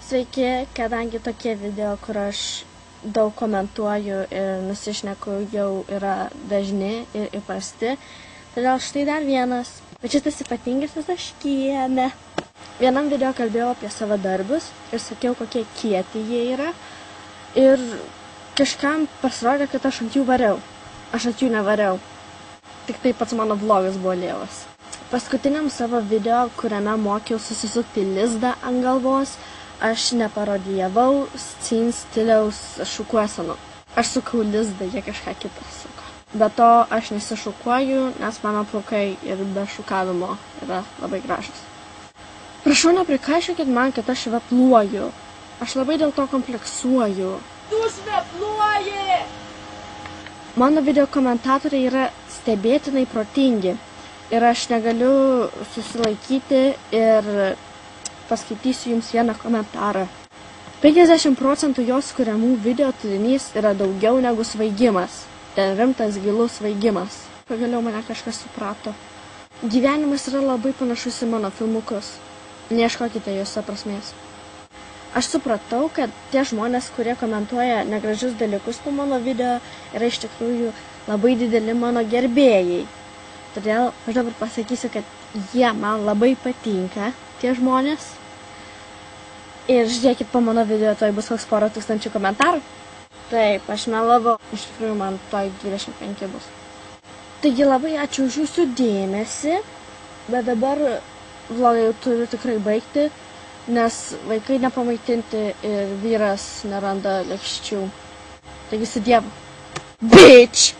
Sveiki, kadangi tokie video, kur aš daug komentuoju ir nusišneku, jau yra dažni ir įprasti. Todėl štai dar vienas. Bet šitas ypatingas Taškienė. Vienam video kalbėjau apie savo darbus ir sakiau, kokie kieti jie yra. Ir kažkam pasirodė, kad aš ant jų variau. Aš ant jų nevariau. Tik tai pats mano vlogas buvo lievas. Paskutiniam savo video, kuriame mokiau susisukti lizdą ant galvos, aš neparodijavau scene stiliaus šukuosenų. Aš sukau lizdą, jie kažką kitą suko. Be to, aš nesišukuoju, nes mano plaukai ir be šukavimo yra labai gražus. Prašau, neprikaišiokit man, kad aš vepluoju. Aš labai dėl to kompleksuoju. Tu vepluoji! Mano video komentatoriai yra stebėtinai protingi. Ir aš negaliu susilaikyti ir paskaitysiu jums vieną komentarą. 50% jos kuriamų video turinys yra daugiau negu svaigimas. Ten rimtas gilus svaigimas. Pagaliau mane kažkas suprato. Gyvenimas yra labai panašus į mano filmukus. Neieškokite juose prasmės. Aš supratau, kad tie žmonės, kurie komentuoja negražius dalykus po mano video, yra iš tikrųjų labai dideli mano gerbėjai. Todėl aš dabar pasakysiu, kad jie man labai patinka, tie žmonės. Ir žiūrėkit po mano video, toj bus koks 4000 komentarų. Taip, aš melavau. Iš tikrųjų, man toj 25 bus. Taigi labai ačiū už jūsų dėmesį. Bet dabar vlogą jau turiu tikrai baigti, nes vaikai nepamaitinti ir vyras neranda lėkščių. Taigi su Dievu. Bitch!